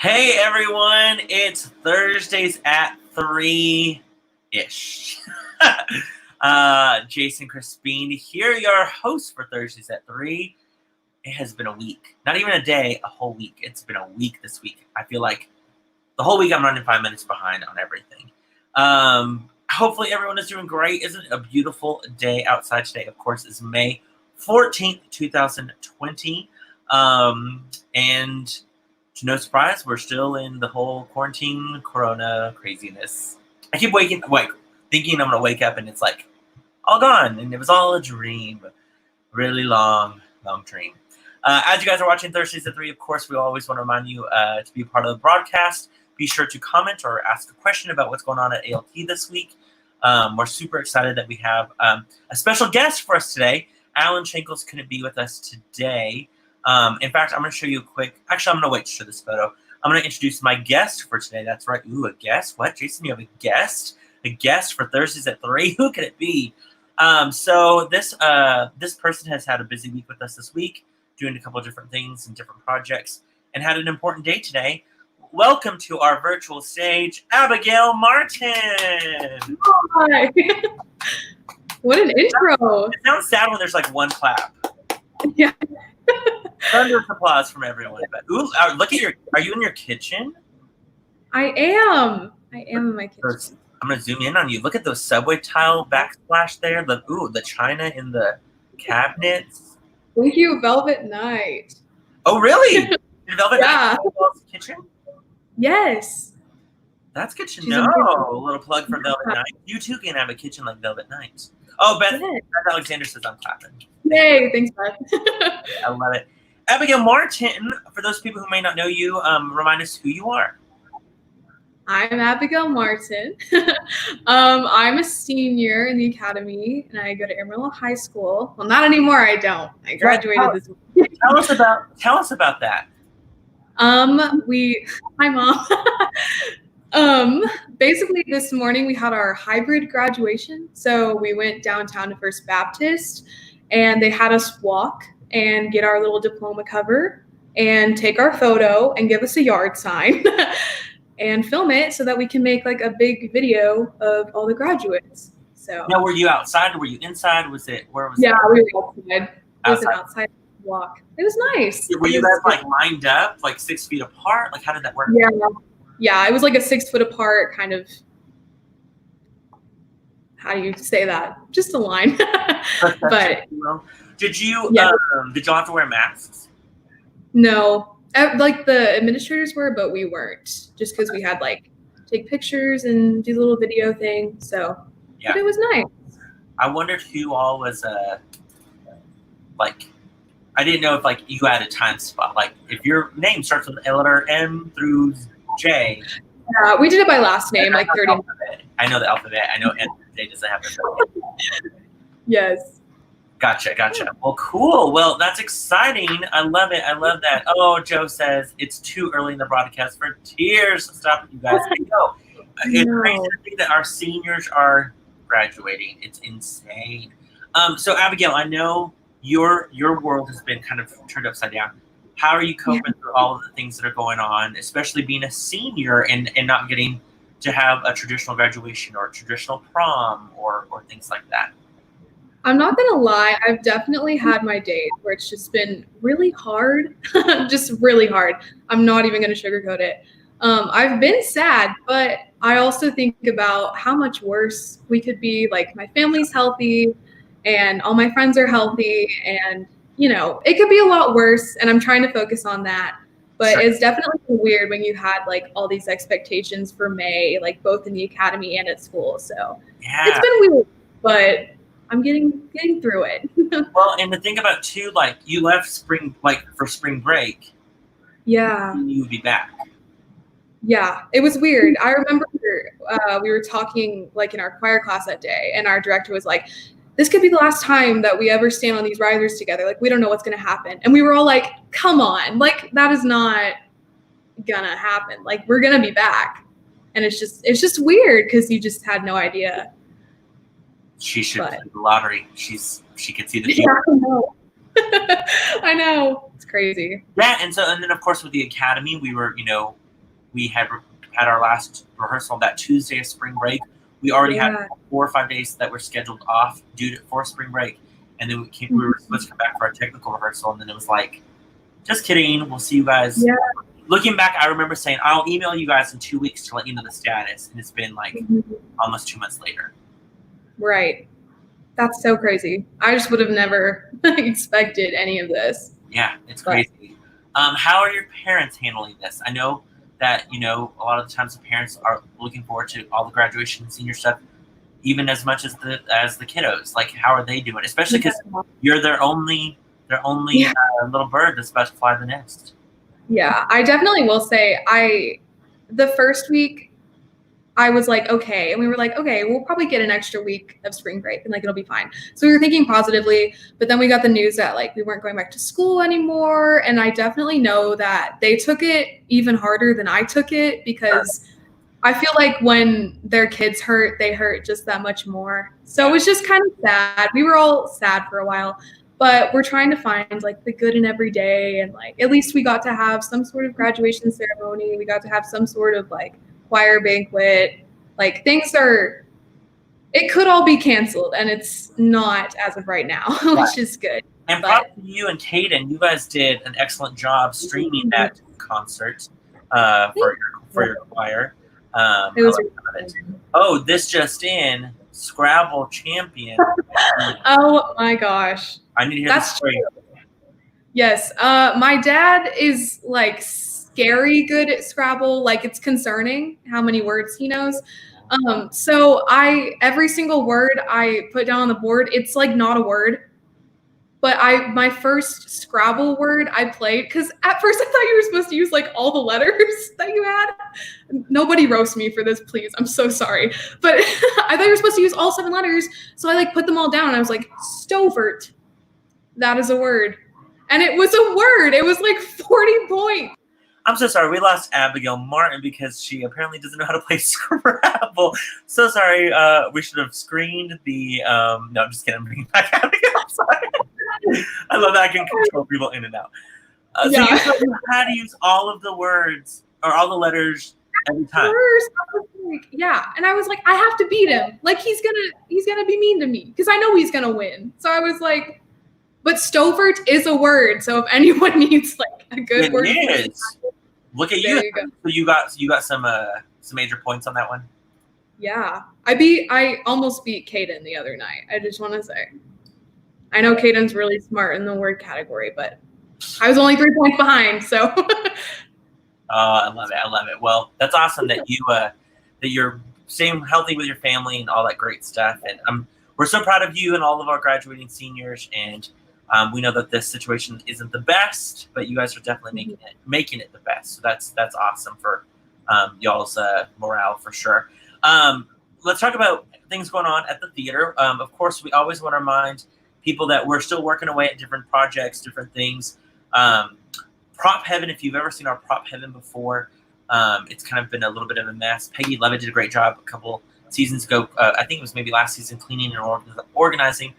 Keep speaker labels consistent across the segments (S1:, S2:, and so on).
S1: Hey everyone, it's Thursdays at 3-ish. Jason Crespin here, your host for Thursdays at 3. It has been a week. Not even a day, a whole week. It's been a week this week. I feel like the whole week I'm running 5 minutes behind on everything. Hopefully everyone is doing great. Isn't it a beautiful day outside today? Of course, it's May 14th, 2020. And to no surprise, we're still in the whole quarantine, corona craziness. I keep thinking I'm going to wake up and it's like all gone. And it was all a dream. Really long dream. As you guys are watching Thursdays at 3, of course, we always want to remind you to be a part of the broadcast. Be sure to comment or ask a question about what's going on at ALT this week. We're super excited that we have a special guest for us today. Alan Shankles couldn't be with us today. In fact, I'm going to show you a quick... Actually, I'm going to wait to show this photo. I'm going to introduce my guest for today. That's right. Ooh, a guest? What? Jason, you have a guest? A guest for Thursdays at 3? Who could it be? So this person has had a busy week with us this week, doing a couple of different things and different projects, and had an important day today. Welcome to our virtual stage, Abigail Martin.
S2: Hi. What an intro.
S1: It sounds sad when there's like one clap.
S2: Yeah.
S1: Thunderous applause from everyone. But ooh, look at are you in your kitchen?
S2: I am in my kitchen.
S1: I'm gonna zoom in on you. Look at those subway tile backsplash there. The china in the cabinets.
S2: Thank you, Velvet Night.
S1: Oh really? Did Velvet
S2: Yeah.
S1: Night go to the kitchen?
S2: Yes.
S1: That's good to
S2: She's
S1: know.
S2: amazing.
S1: A little plug for Velvet Night. You too can have a kitchen like Velvet Night. Oh, Beth Alexander says I'm clapping.
S2: Yay, thanks, Beth.
S1: I love it. Abigail Martin, for those people who may not know you, remind us who you are.
S2: I'm Abigail Martin. I'm a senior in the academy, and I go to Amarillo High School. Well, not anymore. I don't. I graduated this week.
S1: Tell us about that.
S2: Hi, Mom. Basically this morning we had our hybrid graduation. So we went downtown to First Baptist and they had us walk and get our little diploma cover and take our photo and give us a yard sign and film it so that we can make like a big video of all the graduates. So
S1: now, were you outside or were you inside? Where was it?
S2: Yeah, we were outside. It was an outside walk. It was nice.
S1: Were you guys like lined up, like 6 feet apart? Like how did that work?
S2: Yeah, it was like a 6 foot apart kind of. How do you say that? Just a line. But
S1: did you y'all have to wear masks?
S2: No, like the administrators were, but we weren't. Just because we had like take pictures and do the little video thing. So yeah, but it was nice.
S1: I wondered who all was like. I didn't know if like you had a time spot. Like if your name starts with the letter M through J.
S2: We did it by last name, like 30.
S1: I know the alphabet. I know N through J doesn't have the
S2: Yes.
S1: Gotcha. Well, cool. Well, that's exciting. I love it. I love that. Oh, Joe says it's too early in the broadcast for tears. Stop it, you guys. I know. It's crazy to think that our seniors are graduating. It's insane. So Abigail, I know your world has been kind of turned upside down. How are you coping through all of the things that are going on, especially being a senior and not getting to have a traditional graduation or a traditional prom or things like that?
S2: I'm not going to lie. I've definitely had my days where it's just been really hard, just really hard. I'm not even going to sugarcoat it. I've been sad, but I also think about how much worse we could be. Like my family's healthy and all my friends are healthy and you know, it could be a lot worse, and I'm trying to focus on that. But sure. It's definitely weird when you had like all these expectations for May, like both in the academy and at school. So It's been weird, but I'm getting through it.
S1: Well, and to think about too, like you left for spring break.
S2: Yeah.
S1: You would be back.
S2: Yeah, it was weird. I remember we were talking like in our choir class that day, and our director was like, this could be the last time that we ever stand on these risers together. Like, we don't know what's going to happen. And we were all like, come on, like that is not going to happen. Like, we're going to be back. And it's just weird because you just had no idea.
S1: She should play the lottery. She could see the future.
S2: Yeah, I know. I know. It's crazy.
S1: Yeah. And then of course with the academy, we were, we had our last rehearsal that Tuesday of spring break. We already had 4 or 5 days that were scheduled off for spring break, and then we were supposed to come back for our technical rehearsal, and then it was like, just kidding, we'll see you guys.
S2: Yeah.
S1: Looking back, I remember saying, I'll email you guys in 2 weeks to let you know the status, and it's been like almost 2 months later.
S2: Right. That's so crazy. I just would have never expected any of this.
S1: Yeah, it's crazy. How are your parents handling this? I know that, a lot of the times the parents are looking forward to all the graduation and senior stuff, even as much as the kiddos. Like, how are they doing? Especially because you're their only little bird that's about to fly the nest.
S2: Yeah, I definitely will say the first week I was like, okay. And we were like, okay, we'll probably get an extra week of spring break and like, it'll be fine. So we were thinking positively, but then we got the news that like, we weren't going back to school anymore. And I definitely know that they took it even harder than I took it, because I feel like when their kids hurt, they hurt just that much more. So it was just kind of sad. We were all sad for a while, but we're trying to find like the good in every day. And like, at least we got to have some sort of graduation ceremony. We got to have some sort of like choir banquet. Like, it could all be canceled, and it's not as of right now, which is good.
S1: And props to you and Caden. You guys did an excellent job streaming that concert for your choir.
S2: It was
S1: Oh, this just in, Scrabble champion.
S2: Oh my gosh.
S1: I need to hear this story.
S2: Yes. My dad is like scary good at Scrabble. Like, it's concerning how many words he knows. So every single word I put down on the board, it's like not a word. But my first Scrabble word I played, because at first I thought you were supposed to use like all the letters that you had. Nobody roast me for this, please. I'm so sorry. But I thought you were supposed to use all 7 letters. So I like put them all down and I was like, Stovert. That is a word. And it was a word. It was like 40 points.
S1: I'm so sorry. We lost Abigail Martin because she apparently doesn't know how to play Scrabble. So sorry. We should have screened the. No, I'm just kidding. I'm bringing back Abigail. I'm sorry. I love that I can control people in and out. So you had to use all of the words or all the letters every time.
S2: First, I was like, yeah, and I was like, I have to beat him. Like, he's gonna be mean to me because I know he's gonna win. So I was like, but Stovert is a word. So if anyone needs like a good word,
S1: it is. Look at you. So you got some major points on that one.
S2: Yeah, I almost beat Caden the other night. I just want to say, I know Caden's really smart in the word category, but I was only 3 points behind. So.
S1: I love it. Well, that's awesome that you're staying healthy with your family and all that great stuff. And we're so proud of you and all of our graduating seniors. And we know that this situation isn't the best, but you guys are definitely making it the best. So that's awesome for y'all's morale for sure. Let's talk about things going on at the theater. Of course, we always want to remind people that we're still working away at different projects, different things. Prop Heaven, if you've ever seen our Prop Heaven before, it's kind of been a little bit of a mess. Peggy Levitt did a great job a couple seasons ago. I think it was maybe last season, cleaning and organizing.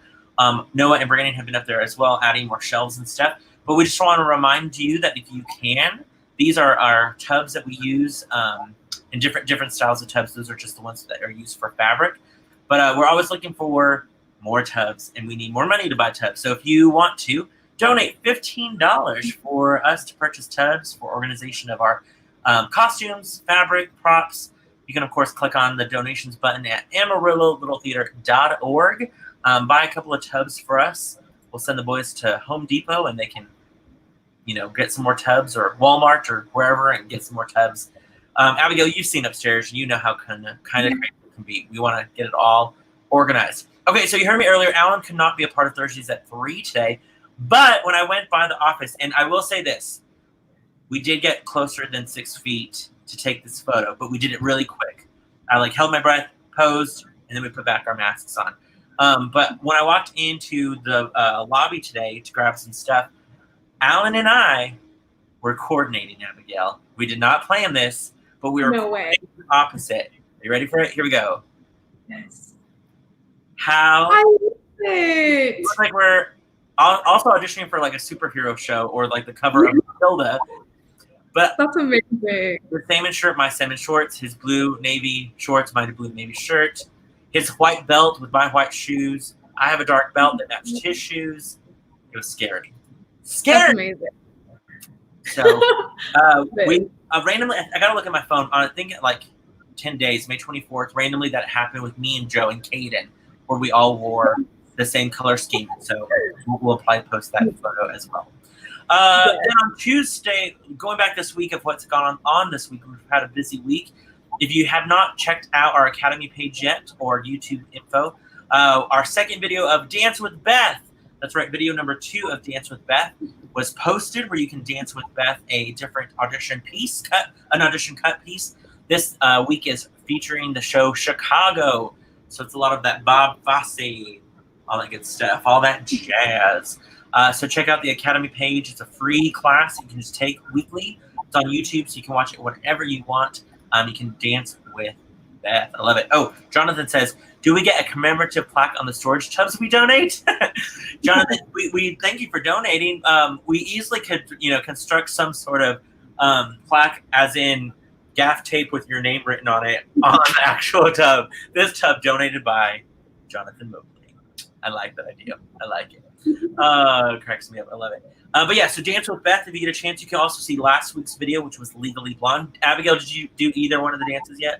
S1: Noah and Brandon have been up there as well, adding more shelves and stuff. But we just want to remind you that if you can, these are our tubs that we use in different styles of tubs. Those are just the ones that are used for fabric. But we're always looking for more tubs, and we need more money to buy tubs. So if you want to, donate $15 for us to purchase tubs for organization of our costumes, fabric, props. You can, of course, click on the donations button at AmarilloLittleTheater.org. Buy a couple of tubs for us. We'll send the boys to Home Depot, and they can, get some more tubs, or Walmart or wherever, and get some more tubs. Abigail, you've seen upstairs. You know how kind of crazy it can be. We want to get it all organized. Okay, so you heard me earlier. Alan could not be a part of Thursdays at 3 today. But when I went by the office, and I will say this, we did get closer than 6 feet to take this photo, but we did it really quick. I held my breath, posed, and then we put back our masks on. But when I walked into the lobby today to grab some stuff, Alan and I were coordinating, Abigail. We did not plan this, but we were coordinating the opposite. Are you ready for it? Here we go.
S2: Yes.
S1: How?
S2: I love it.
S1: It looks like we're also auditioning for like a superhero show or like the cover of Matilda. But
S2: That's amazing.
S1: the salmon shirt, my salmon shorts, his blue navy shorts, my blue navy shirt, his white belt with my white shoes. I have a dark belt that matched his shoes. It was scary. Scary.
S2: That's amazing.
S1: So we randomly, I gotta look at my phone. I think at like 10 days, May 24th, randomly that happened with me and Joe and Caden, where we all wore the same color scheme. So we'll probably post that photo as well. Then on Tuesday, going back this week of what's gone on this week, we've had a busy week. If you have not checked out our Academy page yet or YouTube info, our second video of Dance with Beth, that's right, video number 2 of Dance with Beth was posted, where you can dance with Beth a different audition cut piece. This week is featuring the show Chicago. So it's a lot of that Bob Fosse, all that good stuff, all that jazz. So check out the Academy page. It's a free class you can just take weekly. It's on YouTube, so you can watch it whenever you want. You can dance with Beth. I love it. Oh, Jonathan says, do we get a commemorative plaque on the storage tubs we donate? Jonathan, we thank you for donating. We easily could, construct some sort of plaque, as in gaff tape with your name written on it on the actual tub. This tub donated by Jonathan Mobley. I like that idea. I like it. Cracks me up. I love it. But yeah, so Dance with Beth, if you get a chance, you can also see last week's video, which was Legally Blonde. Abigail, did you do either one of the dances yet?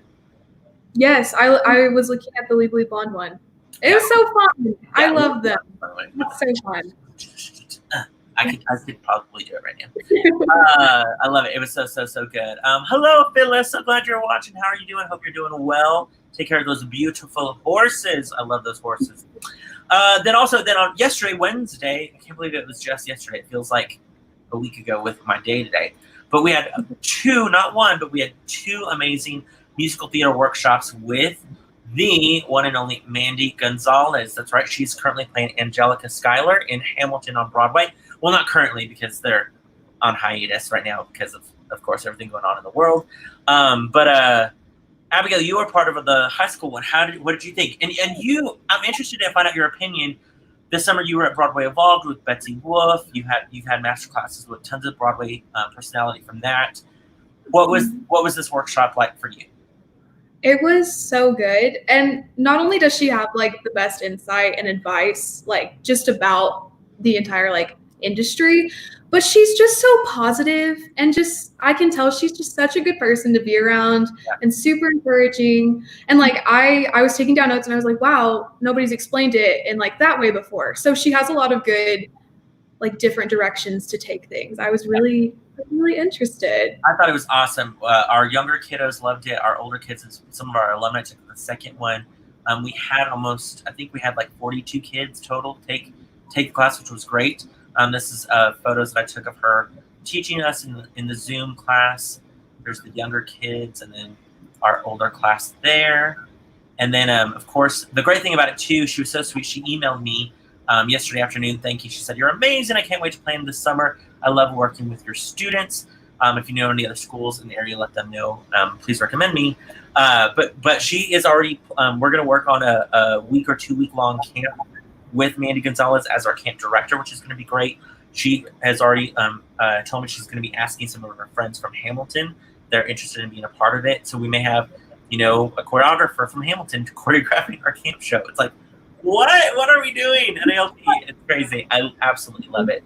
S2: Yes, I was looking at the Legally Blonde one. It was so fun. I love them. It's so fun.
S1: I could probably do it right now. I love it. It was so good. Hello, Phyllis. So glad you're watching. How are you doing? Hope you're doing well. Take care of those beautiful horses. I love those horses. Then on yesterday, Wednesday, I can't believe it was just yesterday. It feels like a week ago with my day today. But we had 2, not one, but we had 2 amazing musical theater workshops with the one and only Mandy Gonzalez. That's right. She's currently playing Angelica Schuyler in Hamilton on Broadway. Well, not currently, because they're on hiatus right now because of course, everything going on in the world. But Abigail, you were part of the high school one. What did you think? And you, I'm interested to find out your opinion. This summer you were at Broadway Evolved with Betsy Wolfe. You've had master classes with tons of Broadway personality from that. What was this workshop like for you?
S2: It was so good. And not only does she have like the best insight and advice, like just about the entire like industry, but she's just so positive, and just, I can tell she's just such a good person to be around and super encouraging. And like, I was taking down notes and I was like, wow, nobody's explained it in like that way before. So she has a lot of good, like different directions to take things. I was really interested.
S1: I thought it was awesome. Our younger kiddos loved it. Our older kids, some of our alumni took the second one. We had I think we had like 42 kids total take the class, which was great. This is photos that I took of her teaching us in the Zoom class. There's the younger kids, and then our older class there. And then, of course, the great thing about it too, she was so sweet. She emailed me yesterday afternoon. Thank you. She said, "You're amazing. I can't wait to play them this summer. I love working with your students. If you know any other schools in the area, let them know. Please recommend me." But she is already. We're going to work on a week or 2 week long camp with Mandy Gonzalez as our camp director, which is going to be great. She has already told me she's going to be asking some of her friends from Hamilton. They're interested in being a part of it. So we may have, a choreographer from Hamilton choreographing our camp show. It's like, what are we doing? And it's crazy. I absolutely love it.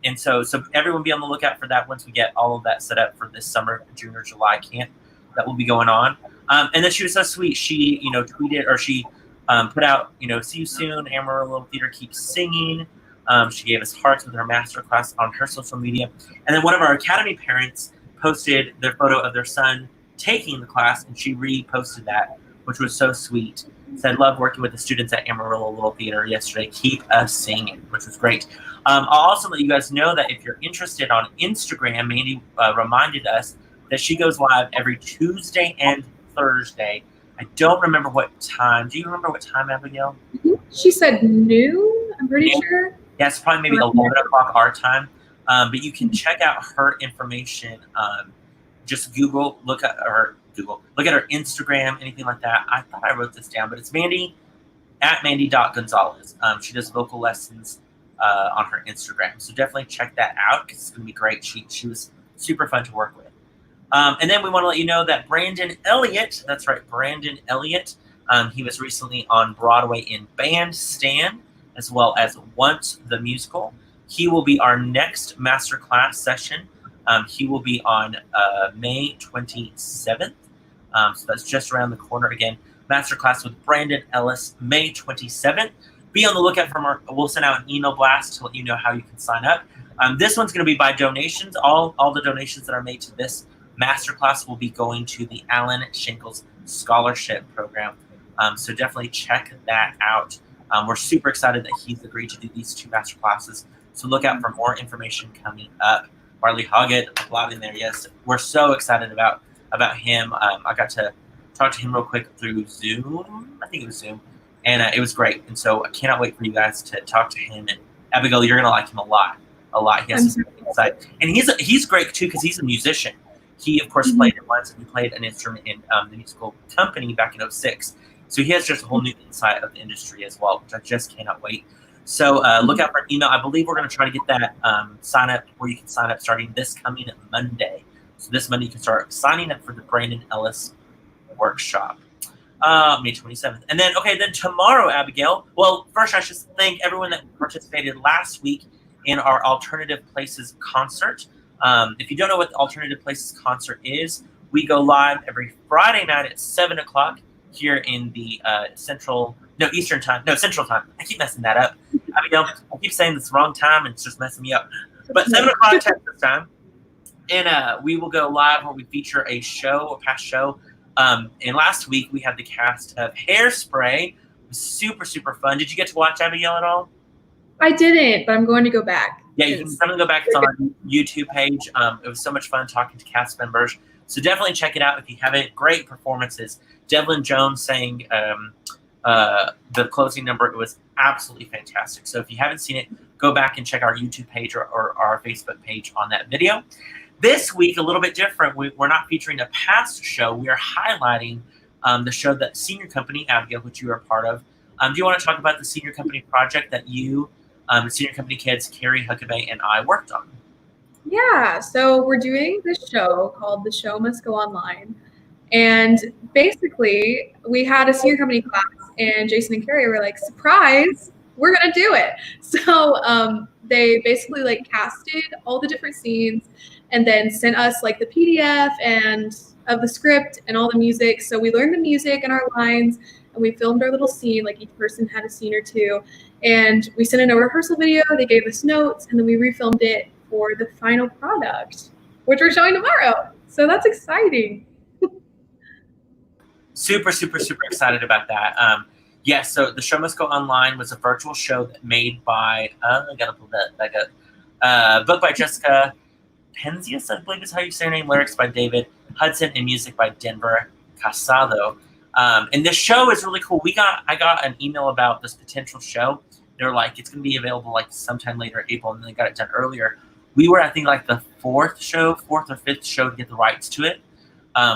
S1: And so everyone be on the lookout for that once we get all of that set up for this summer, June or July camp that will be going on. And then she was so sweet. She, tweeted, or she put out, "See you soon. Amarillo Theater keeps singing." She gave us hearts with her masterclass on her social media. And then one of our Academy parents posted their photo of their son taking the class, and she reposted that, which was so sweet. Said, "Love working with the students at Amarillo Little Theater yesterday. Keep us singing," which was great. I'll also let you guys know that if you're interested on Instagram, Mandy reminded us that she goes live every Tuesday and Thursday. I don't remember what time. Do you remember what time, Abigail?
S2: She said noon, I'm pretty sure.
S1: Yeah, it's probably maybe 11 o'clock our time. But you can check out her information. Just look at her Instagram, anything like that. I thought I wrote this down, but it's Mandy at Mandy.Gonzalez. She does vocal lessons on her Instagram. So definitely check that out because it's going to be great. She was super fun to work with. And then we want to let you know that Brandon Elliot, that's right, Brandon Elliot, he was recently on Broadway in Bandstand, as well as Once the Musical. He will be our next masterclass session. He will be on May 27th. So that's just around the corner again. Masterclass with Brandon Ellis, May 27th. Be on the lookout for we'll send out an email blast to let you know how you can sign up. This one's going to be by donations. All the donations that are made to this masterclass will be going to the Alan Shankles Scholarship Program. So definitely check that out. We're super excited that he's agreed to do these 2 masterclasses. So look out for more information coming up. Marley Hoggett, loud in there, yes. We're so excited about him. I got to talk to him real quick through Zoom. I think it was Zoom. And it was great. And so I cannot wait for you guys to talk to him. And Abigail, you're going to like him a lot. He has some insight. And he's great, too, because he's a musician. He, of course, played it once, and he played an instrument in the musical Company back in 2006. So he has just a whole new insight of the industry as well, which I just cannot wait. So look out for an email. I believe we're going to try to get that sign up where you can sign up starting this coming Monday. So this Monday you can start signing up for the Brandon Ellis workshop, May 27th. And then, then tomorrow, Abigail. Well, first I should thank everyone that participated last week in our Alternative Places concert. If you don't know what the Alternative Places concert is, we go live every Friday night at 7 o'clock here in the Central Time. I keep messing that up. Abigail, I keep saying this wrong time and it's just messing me up. But 7 o'clock Texas time. And we will go live where we feature a past show. And last week we had the cast of Hairspray. It was super, super fun. Did you get to watch, Abigail, at all?
S2: I didn't, but I'm going to go back.
S1: Yeah, you can definitely go back. It's on our YouTube page. It was so much fun talking to cast members. So definitely check it out if you haven't. Great performances. Devlin Jones sang the closing number. It was absolutely fantastic. So if you haven't seen it, go back and check our YouTube page or our Facebook page on that video. This week, a little bit different. We're not featuring a past show. We are highlighting the show that Senior Company, Abigail, which you are a part of. Do you want to talk about the Senior Company project that you, the Senior Company kids, Carrie Huckabee, and I worked on?
S2: Yeah, so we're doing this show called The Show Must Go Online. And basically, we had a Senior Company class, and Jason and Carrie were like, surprise, we're going to do it. So they basically casted all the different scenes and then sent us the PDF and of the script and all the music. So we learned the music and our lines, and we filmed our little scene. Each person had a scene or 2. And we sent in a rehearsal video. They gave us notes, and then we refilmed it for the final product, which we're showing tomorrow. So that's exciting.
S1: Super, super, super excited about that. Yes, so The Show Must Go Online was a virtual show that made by, I gotta pull that back up, book by Jessica Penzias, I believe is how you say her name, lyrics by David Hudson, and music by Denver Casado. And this show is really cool. I got an email about this potential show. They were like, it's going to be available sometime later April, and they got it done earlier. We were, I think, the 4th or 5th show to get the rights to it.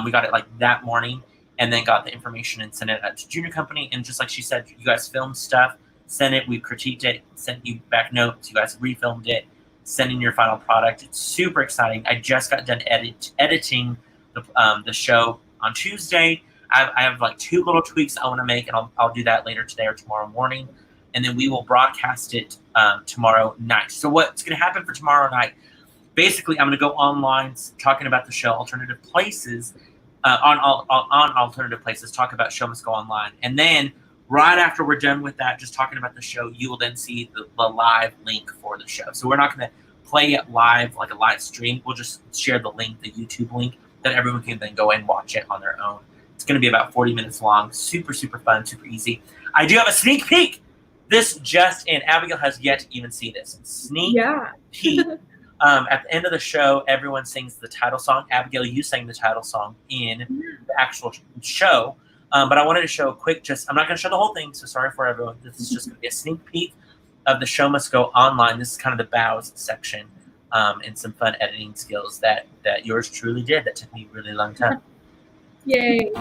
S1: We got it that morning, and then got the information and sent it out to Junior Company. And just like she said, you guys filmed stuff, sent it, we critiqued it, sent you back notes, you guys refilmed it, sent in your final product. It's super exciting. I just got done editing the show on Tuesday. I have 2 little tweaks I want to make, and I'll do that later today or tomorrow morning. And then we will broadcast it tomorrow night. So what's going to happen for tomorrow night, basically I'm going to go online talking about the show Alternative Places, on Alternative Places, talk about Show Must Go Online. And then right after we're done with that, just talking about the show, you will then see the live link for the show. So we're not going to play it live like a live stream. We'll just share the link, the YouTube link, that everyone can then go and watch it on their own. It's going to be about 40 minutes long. Super, super fun, super easy. I do have a sneak peek. This just in. Abigail has yet to even see this. Sneak peek. At the end of the show, everyone sings the title song. Abigail, you sang the title song in the actual show. But I wanted to show a quick, I'm not going to show the whole thing, so sorry for everyone. This is just going to be a sneak peek of The Show Must Go Online. This is kind of the bows section, and some fun editing skills that yours truly did. That took me a really long time.
S2: Yay.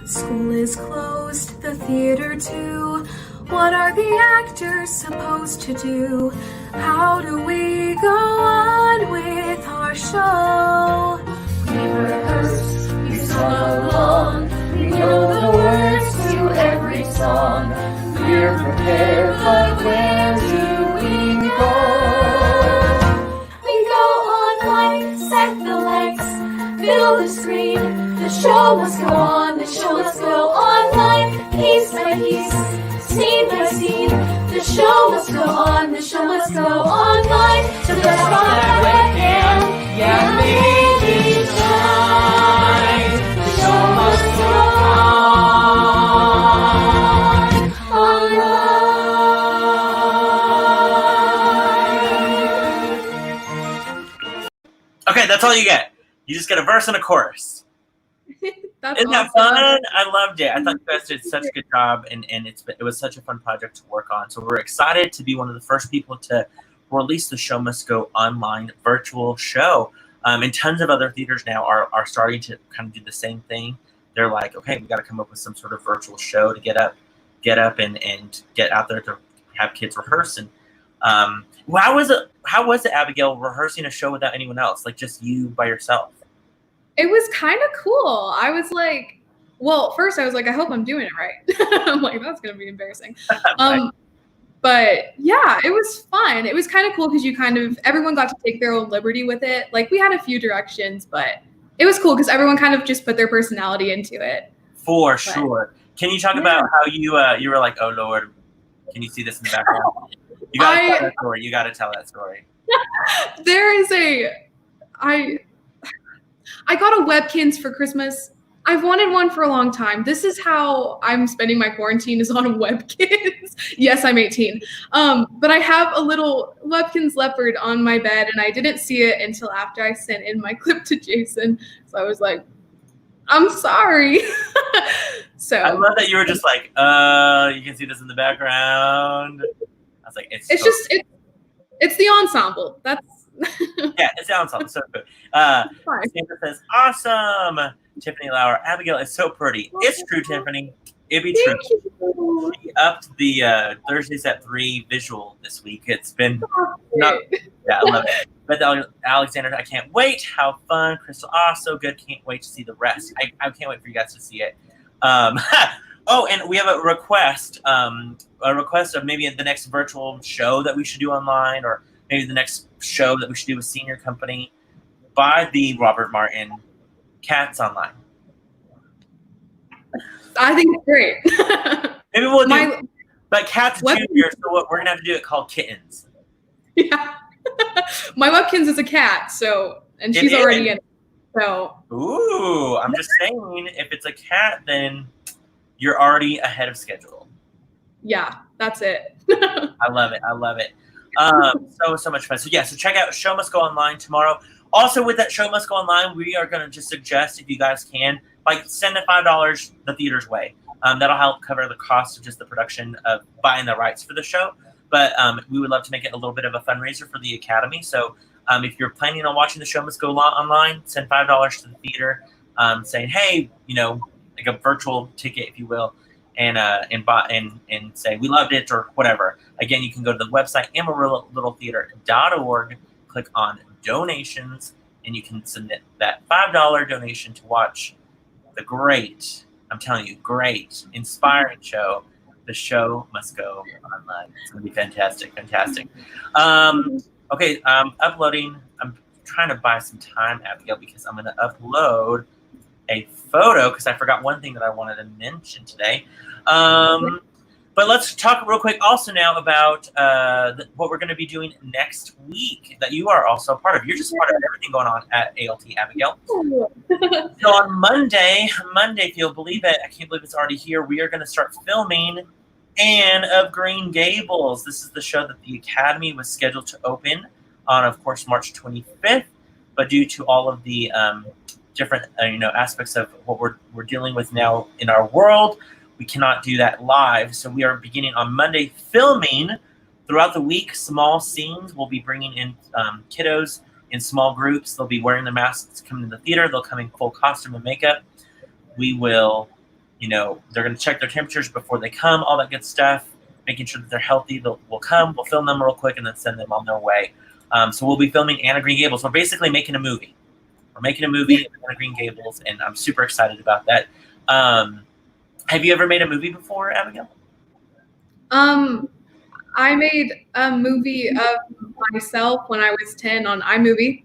S3: School is closed, the theater too.
S2: What are the actors supposed to do? How do we go on with our show?
S3: We rehearse, we sung along, we know the words to every song. We're prepared, but where do we go? We go online, set the lights, fill the screen. The show must go on, the show must go online, piece by piece, scene by scene. The show must go on, the show must go online. To the spot webcam, yeah, maybe time. The show must go on online.
S1: Okay, that's all you get. You just get a verse and a chorus.
S2: That's
S1: Isn't that
S2: awesome.
S1: fun? I loved it. I thought you guys did such a good job, and it was such a fun project to work on. So we're excited to be one of the first people to release the Show Must Go online virtual show. And tons of other theaters now are starting to kind of do the same thing. They're like, okay, we got to come up with some sort of virtual show to get up and get out there to have kids rehearse. And how was it, Abigail, rehearsing a show without anyone else, like just you by yourself?
S2: It was kind of cool. I was like, well, first I was like, I hope I'm doing it right. I'm like, that's going to be embarrassing. But yeah, it was fun. It was kind of cool because everyone got to take their own liberty with it. Like we had a few directions, but it was cool because everyone kind of just put their personality into it.
S1: For sure. Can you talk about how you were like, oh Lord, can you see this in the background? You gotta tell that story. You gotta tell that story.
S2: There is I got a Webkins for Christmas. I've wanted one for a long time. This is how I'm spending my quarantine, is on a Webkins. Yes, I'm 18. But I have a little Webkins leopard on my bed, and I didn't see it until after I sent in my clip to Jason. So I was like, I'm sorry. So
S1: I love that you were just like, you can see this in the background. I was like, it's
S2: the ensemble. That's
S1: yeah, it sounds awesome. So good. Sandra says, awesome. Tiffany Lauer, Abigail is so pretty. It's true, Tiffany. It'd be true. She upped the Thursdays at 3 visual this week. It's been I love it. But Alexander, I can't wait. How fun. Crystal, so good. Can't wait to see the rest. I can't wait for you guys to see it. Oh, and we have a request of maybe the next virtual show that we should do online, or maybe the next show that we should do with Senior Company by the Robert Martin Cats Online.
S2: I think it's great.
S1: Maybe we'll do but Cats Junior, so we're going to have to do it called Kittens.
S2: Yeah. My Webkins is a cat, and she's already in it. So.
S1: Ooh, I'm just saying, if it's a cat, then you're already ahead of schedule.
S2: Yeah, that's it.
S1: I love it. So much fun. So check out Show Must Go Online tomorrow. Also, with that Show Must Go Online, we are going to just suggest, if you guys can, send the $5 the theater's way. That'll help cover the cost of just the production of buying the rights for the show. But we would love to make it a little bit of a fundraiser for the Academy. So if you're planning on watching the Show Must Go Online, send $5 to the theater, saying, hey, like a virtual ticket, if you will, and say we loved it or whatever. Again, you can go to the website amarillotheater.org, click on donations, and you can submit that $5 donation to watch the great, I'm telling you, great, inspiring show. The Show Must Go Online. It's going to be fantastic. Okay, I'm uploading. I'm trying to buy some time, Abigail, because I'm going to upload a photo because I forgot one thing that I wanted to mention today. But let's talk real quick also now about what we're going to be doing next week that you are also a part of. You're just part of everything going on at ALT, Abigail. So on Monday, if you'll believe it, I can't believe it's already here, we are going to start filming Anne of Green Gables. This is the show that the Academy was scheduled to open on, of course, March 25th. But due to all of the different aspects of what we're dealing with now in our world, we cannot do that live. So we are beginning on Monday filming throughout the week. Small scenes. We'll be bringing in kiddos in small groups. They'll be wearing their masks coming to the theater. They'll come in full costume and makeup. We will, they're going to check their temperatures before they come, all that good stuff. making sure that they're healthy. We'll come, we'll film them real quick, and then send them on their way. So we'll be filming Anne of Green Gables. We're basically making a movie. We're making a movie of Anne of Green Gables, and I'm super excited about that. Have you ever made a movie before, Abigail?
S2: I made a movie of myself when I was 10 on iMovie.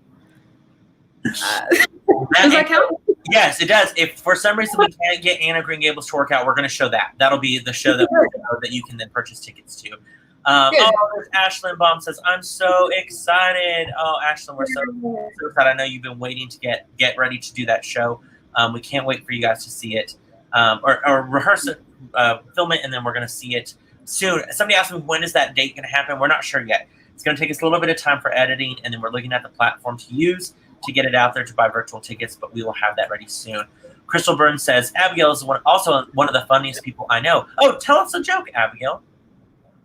S2: Does that count?
S1: Yes, it does. If for some reason we can't get Anne of Green Gables to work out, we're going to show that. That'll be the show that you can then purchase tickets to. Ashlyn Baum says, I'm so excited. Oh, Ashlyn, we're so excited. I know you've been waiting to get ready to do that show. We can't wait for you guys to see it or rehearse it, film it, and then we're going to see it soon. Somebody asked me, when is that date going to happen? We're not sure yet. It's going to take us a little bit of time for editing, and then we're looking at the platform to use to get it out there to buy virtual tickets, but we will have that ready soon. Crystal Burns says, Abigail is also one of the funniest people I know. Oh, tell us a joke, Abigail.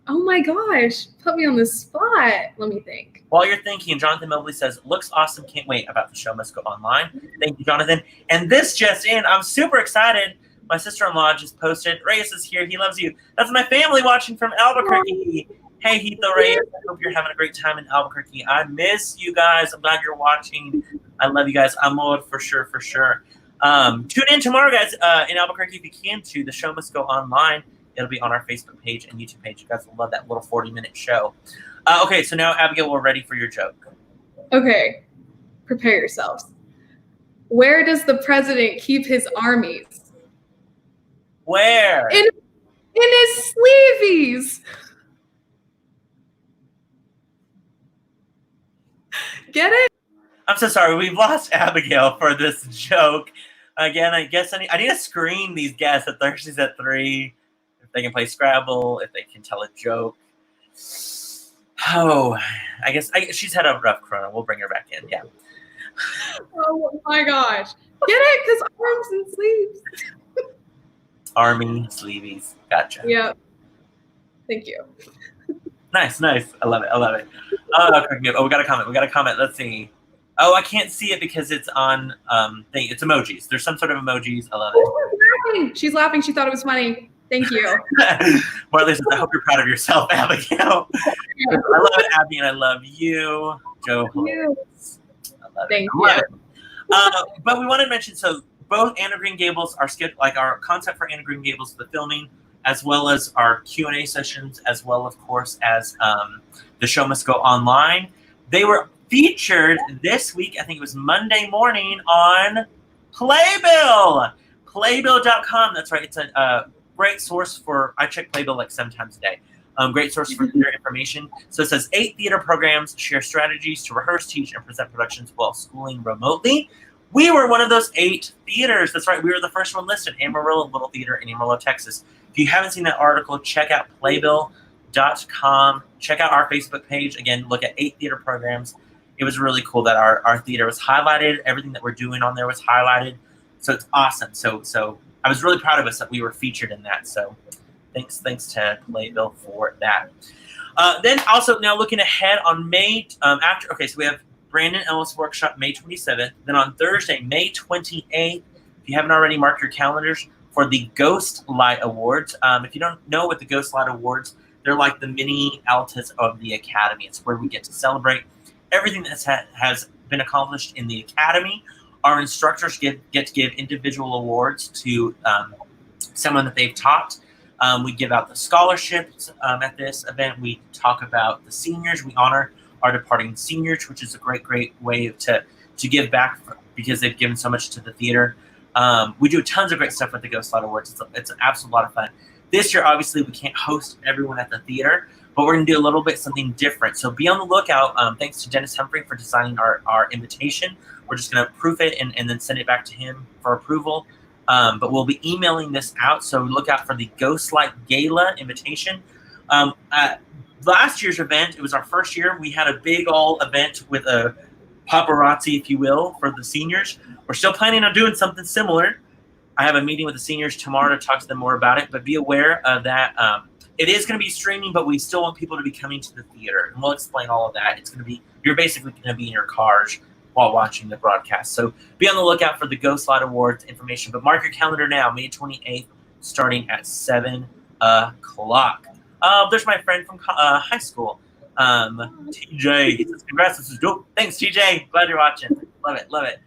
S2: Oh my gosh, put me on the spot. Let me think.
S1: While you're thinking, Jonathan Mobley says, looks awesome, can't wait, about the show must go online. Thank you, Jonathan. And this just in, I'm super excited. My sister-in-law just posted, Reyes is here, he loves you. That's my family watching from Albuquerque. Hey, Heath Reyes, I hope you're having a great time in Albuquerque. I miss you guys. I'm glad you're watching. I love you guys. Amor, for sure. Tune in tomorrow, guys, in Albuquerque if you can to The Show Must Go Online. It'll be on our Facebook page and YouTube page. You guys will love that little 40-minute show. Okay, so now, Abigail, we're ready for your joke.
S2: Okay, prepare yourselves. Where does the president keep his armies?
S1: Where?
S2: In his sleeveys. Get it?
S1: I'm so sorry. We've lost Abigail for this joke. Again, I guess I need to screen these guests at Thursdays at 3. If they can play Scrabble, if they can tell a joke. Oh, I guess she's had a rough corona. We'll bring her back in. Yeah.
S2: Oh my gosh. Get it? Because arms and sleeves.
S1: Army, sleeveys. Gotcha.
S2: Yeah. Thank you.
S1: Nice. I love it. Oh, we got a comment. Let's see. Oh, I can't see it because it's on it's emojis. There's some sort of emojis. I love it.
S2: She's laughing. She thought it was funny. Thank you.
S1: Marley says, I hope you're proud of yourself, Abigail. I love it, Abby, and I love you. Joe.
S2: Thank you.
S1: I love
S2: Thank
S1: it.
S2: you.
S1: But we want to mention, so both Anne of Green Gables are scheduled, like our concept for Anne of Green Gables, the filming, as well as our Q&A sessions, as well, of course, as The Show Must Go Online. They were featured this week, I think it was Monday morning, on Playbill. Playbill.com. That's right. It's a great source for, I check Playbill like 7 times a day. Great source for theater information. So it says 8 theater programs share strategies to rehearse, teach, and present productions while schooling remotely. We were one of those 8 theaters. That's right. We were the first one listed, Amarillo Little Theater in Amarillo, Texas. If you haven't seen that article, check out Playbill.com. Check out our Facebook page. Again, look at 8 theater programs. It was really cool that our theater was highlighted. Everything that we're doing on there was highlighted. So it's awesome. So I was really proud of us that we were featured in that. So thanks to Playbill for that. Then also now looking ahead on May so we have Brandon Ellis Workshop May 27th. Then on Thursday, May 28th, if you haven't already, marked your calendars for the Ghost Light Awards. If you don't know what the Ghost Light Awards, they're like the mini Altas of the Academy. It's where we get to celebrate everything that has been accomplished in the Academy. Our instructors get to give individual awards to someone that they've taught. We give out the scholarships at this event. We talk about the seniors. We honor our departing seniors, which is a great way to give back because they've given so much to the theater. We do tons of great stuff with the Ghost Light Awards. It's an absolute lot of fun. This year, obviously, we can't host everyone at the theater, but we're going to do a little bit something different. So be on the lookout. Thanks to Dennis Humphrey for designing our invitation. We're just going to proof it and then send it back to him for approval. But we'll be emailing this out, so look out for the Ghost Light Gala invitation. Last year's event, it was our first year. We had a big old event with a paparazzi, if you will, for the seniors. We're still planning on doing something similar. I have a meeting with the seniors tomorrow to talk to them more about it, but be aware of that. It is going to be streaming, but we still want people to be coming to the theater, and we'll explain all of that. It's going to be, you're basically going to be in your cars while watching the broadcast. So be on the lookout for the Ghost Light Awards information, but mark your calendar now, May 28th, starting at 7 o'clock. There's my friend from high school, TJ. He says, congrats, this is dope. Thanks, TJ. Glad you're watching. Love it, love it.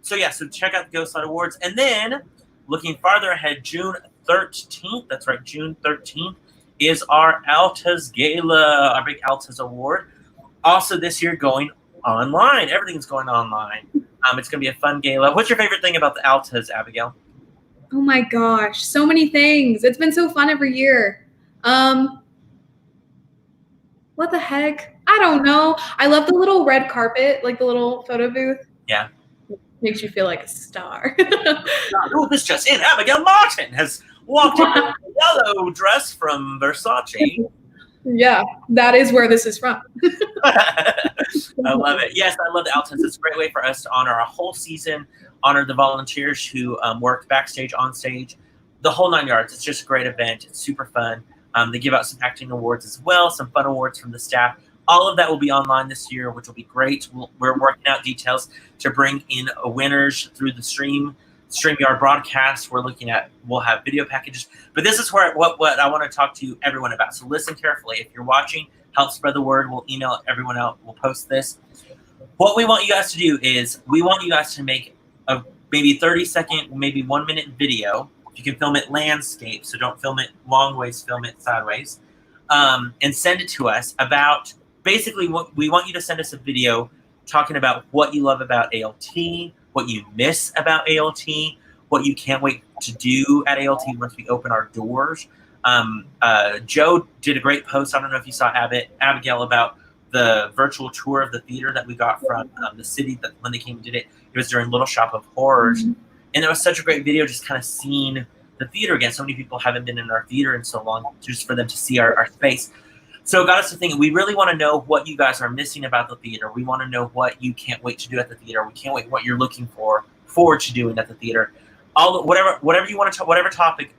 S1: So check out the Ghostlight Awards. And then, looking farther ahead, June 13th, that's right, June 13th, is our Altas Gala, our big Altas Award. Also this year going online. Everything's going online. It's going to be a fun gala. What's your favorite thing about the Altas, Abigail?
S2: Oh my gosh, so many things. It's been so fun every year. What the heck? I don't know. I love the little red carpet, like the little photo booth.
S1: Yeah.
S2: Makes you feel like a star.
S1: Oh, this just in. Abigail Martin has walked in a yellow dress from Versace.
S2: Yeah, that is where this is from.
S1: I love it. Yes, I love the Altas. It's a great way for us to honor our whole season, honor the volunteers who worked backstage, on stage, the whole 9 yards. It's just a great event. It's super fun. They give out some acting awards as well, some fun awards from the staff. All of that will be online this year, which will be great. We're working out details to bring in winners through the StreamYard broadcast. We'll have video packages. But this is what I want to talk to everyone about. So listen carefully. If you're watching, help spread the word. We'll email everyone out. We'll post this. What we want you guys to do is we want you guys to make a maybe 30-second, maybe 1-minute video. You can film it landscape, so don't film it long ways, film it sideways. And send it to us about basically what we want you to send us a video talking about what you love about ALT, what you miss about ALT, what you can't wait to do at ALT once we open our doors. Joe did a great post. I don't know if you saw Abigail about the virtual tour of the theater that we got from the city that when they came and did it. It was during Little Shop of Horrors. Mm-hmm. And it was such a great video just kind of seeing the theater again. So many people haven't been in our theater in so long just for them to see our space. So it got us to think, we really want to know what you guys are missing about the theater. We want to know what you can't wait to do at the theater. We can't wait what you're looking forward to doing at the theater. Whatever you want to whatever topic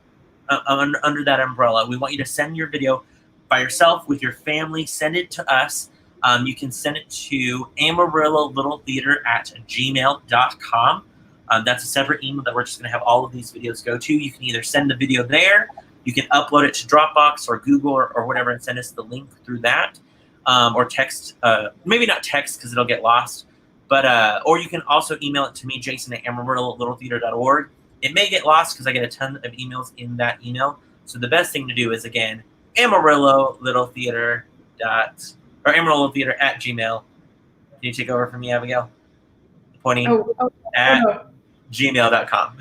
S1: under that umbrella. We want you to send your video by yourself, with your family. Send it to us. You can send it to amarillalittletheater@gmail.com. That's a separate email that we're just going to have all of these videos go to. You can either send the video there, you can upload it to Dropbox or Google or whatever and send us the link through that, or text, maybe not text because it'll get lost, but or you can also email it to me, Jason at amarillalittletheater.org. It may get lost because I get a ton of emails in that email. So the best thing to do is, again, amarillalittletheater@gmail. Can you take over from me, Abigail? Pointing at gmail.com.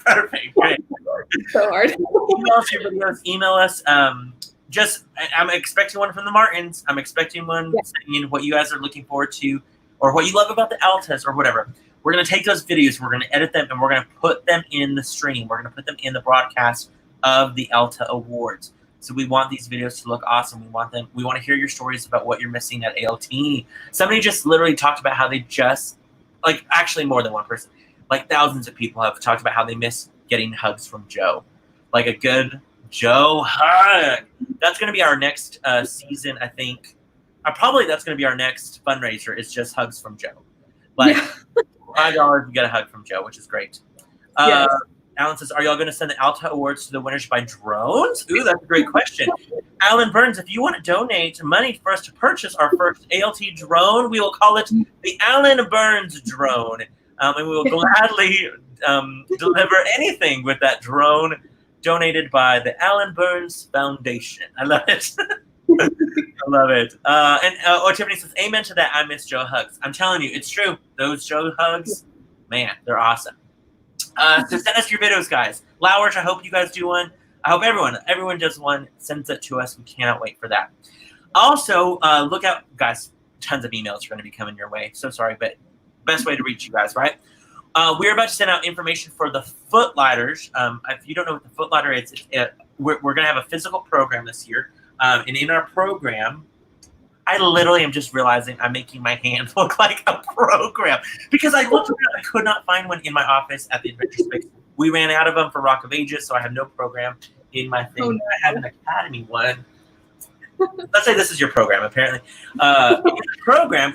S1: Perfect. Great.
S2: So hard.
S1: Email us your videos. Email us. I'm expecting one from the Martins. I'm expecting one saying what you guys are looking forward to or what you love about the Altas or whatever. We're going to take those videos, we're going to edit them, and we're going to put them in the stream. We're going to put them in the broadcast of the Alta Awards. So we want these videos to look awesome. We want to hear your stories about what you're missing at ALT. Somebody just literally talked about how they actually more than one person, like thousands of people have talked about how they miss getting hugs from Joe. Like a good Joe hug. That's going to be our next season, I think. That's going to be our next fundraiser. It's just hugs from Joe. $5, you get a hug from Joe, which is great.
S2: Yes.
S1: Alan says, are y'all going to send the Alta Awards to the winners by drones? Ooh, that's a great question. Alan Burns, if you want to donate money for us to purchase our first ALT drone, we will call it the Alan Burns drone. And we will gladly deliver anything with that drone donated by the Alan Burns Foundation. I love it. I love it. Tiffany says, amen to that. I miss Joe hugs. I'm telling you, it's true. Those Joe hugs, man, they're awesome. So send us your videos, guys. Lowers, I hope you guys do one. I hope everyone does one. Sends it to us. We cannot wait for that. Also, look out, guys. Tons of emails are going to be coming your way. So sorry, but best way to reach you guys, right? We're about to send out information for the Footlighters. If you don't know what the Footlighter is, we're going to have a physical program this year. And in our program, I literally am just realizing I'm making my hand look like a program because I looked around, I could not find one in my office at the Adventure Space. We ran out of them for Rock of Ages, so I have no program in my thing. Oh, no. I have an Academy one. Let's say this is your program, apparently. In the program,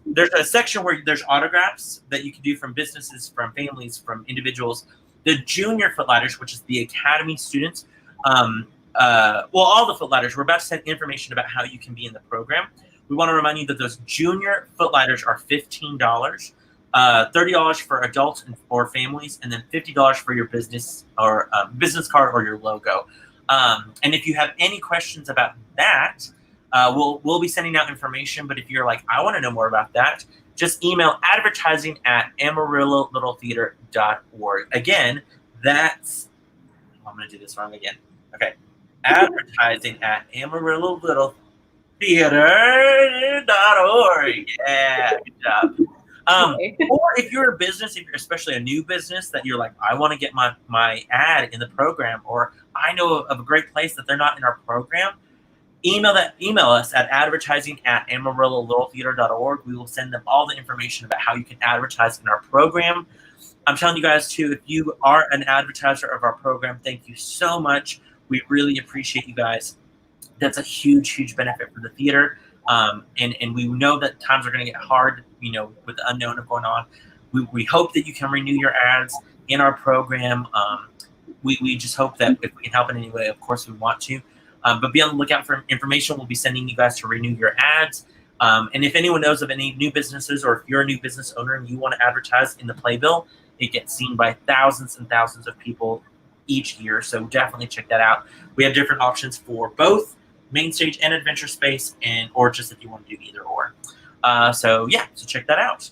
S1: there's a section where there's autographs that you can do from businesses, from families, from individuals. The junior Footlighters, which is the Academy students, All the Footlighters, we're about to send information about how you can be in the program. We want to remind you that those junior Footlighters are $15, $30 for adults or families, and then $50 for your business or business card or your logo. And if you have any questions about that, we'll be sending out information. But if you're like, I want to know more about that, just email advertising@amarillo.littletheater.org. Again, that's, I'm going to do this wrong again. Okay. advertising@amarillo.littletheater.org. Yeah, good job. Or if you're a business, if you're especially a new business that you're like, I want to get my ad in the program, or I know of a great place that they're not in our program, email us at advertising@amarillo.littletheater.org. We will send them all the information about how you can advertise in our program. I'm telling you guys too, if you are an advertiser of our program, thank you so much. We really appreciate you guys. That's a huge benefit for the theater. And we know that times are going to get hard, with the unknown of going on. We hope that you can renew your ads in our program. We just hope that if we can help in any way, of course we want to. But be on the lookout for information. We'll be sending you guys to renew your ads. And if anyone knows of any new businesses, or if you're a new business owner and you want to advertise in the Playbill, it gets seen by thousands and thousands of people each year. So definitely check that out. We have different options for both main stage and adventure space, or just if you want to do either or. So check that out.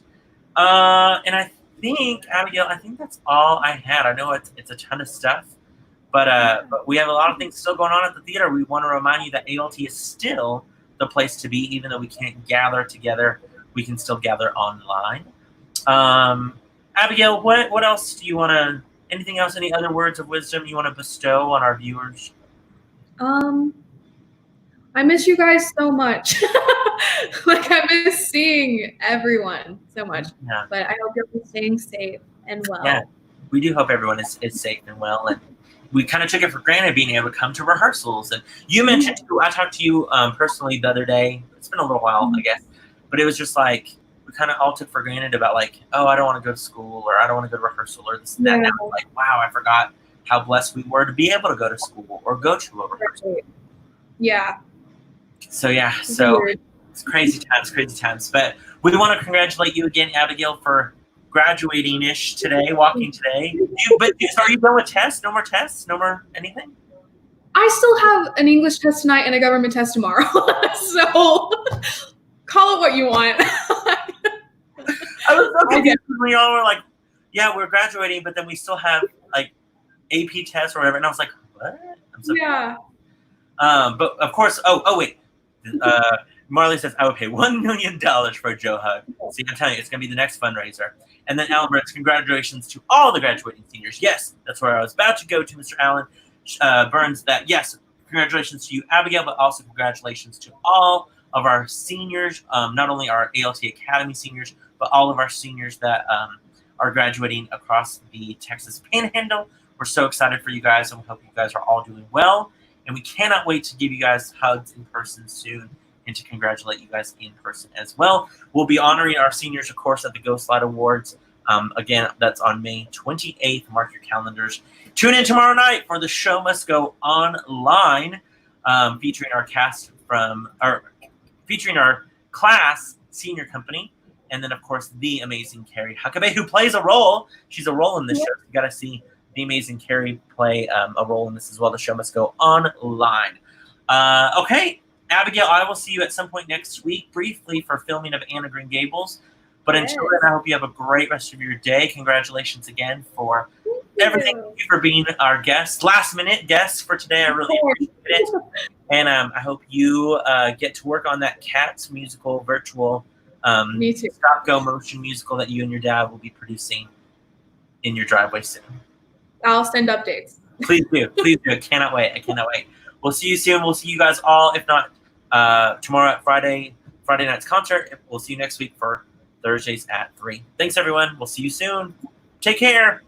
S1: And I think, Abigail, that's all I had. I know it's a ton of stuff, but we have a lot of things still going on at the theater. We want to remind you that ALT is still the place to be, even though we can't gather together. We can still gather online. Abigail, what else do you want to? Anything else? Any other words of wisdom you want to bestow on our viewers?
S2: I miss you guys so much. I miss seeing everyone so much.
S1: Yeah.
S2: But I hope you're staying safe and well.
S1: Yeah, we do hope everyone is safe and well. And we kind of took it for granted being able to come to rehearsals. And you mentioned, too, I talked to you personally the other day. It's been a little while, I guess. But it was just like, we kind of all took for granted about like, oh, I don't want to go to school, or I don't want to go to rehearsal, or this and that. Now, like, wow, I forgot how blessed we were to be able to go to school or go to a rehearsal.
S2: Yeah.
S1: So it's crazy times. But we want to congratulate you again, Abigail, for graduating-ish today, walking today. But are you done with tests? No more tests? No more anything?
S2: I still have an English test tonight and a government test tomorrow. So call it what you want.
S1: I was so confused when we all were like, yeah, we're graduating, but then we still have like AP tests or whatever. And I was like, what? I'm so confused. But of course, wait. Marley says, I would pay $1 million for a Joe hug. See, I'm telling you, it's going to be the next fundraiser. And then Alan Burns, congratulations to all the graduating seniors. Yes, that's where I was about to go to, Mr. Alan Burns. That, yes, congratulations to you, Abigail, but also congratulations to all of our seniors, not only our ALT Academy seniors, but all of our seniors that are graduating across the Texas Panhandle. We're so excited for you guys, and we hope you guys are all doing well. And we cannot wait to give you guys hugs in person soon and to congratulate you guys in person as well. We'll be honoring our seniors, of course, at the Ghost Light Awards. Again, that's on May 28th. Mark your calendars. Tune in tomorrow night for The Show Must Go Online, featuring our class senior company. And then, of course, the amazing Carrie Huckabee, who plays a role. She's a role in this show. You got to see the amazing Carrie play a role in this as well. The Show Must Go Online. Okay, Abigail, I will see you at some point next week, briefly, for filming of Anne of Green Gables. But until then, I hope you have a great rest of your day. Congratulations again for everything. Thank you for being our guest, last-minute guest for today. I really appreciate it. And I hope you get to work on that Cats musical, virtual stop-go motion musical that you and your dad will be producing in your driveway soon.
S2: I'll send updates.
S1: Please do. I cannot wait. We'll see you soon. We'll see you guys all, if not tomorrow at Friday night's concert. We'll see you next week for Thursdays at 3. Thanks, everyone. We'll see you soon. Take care.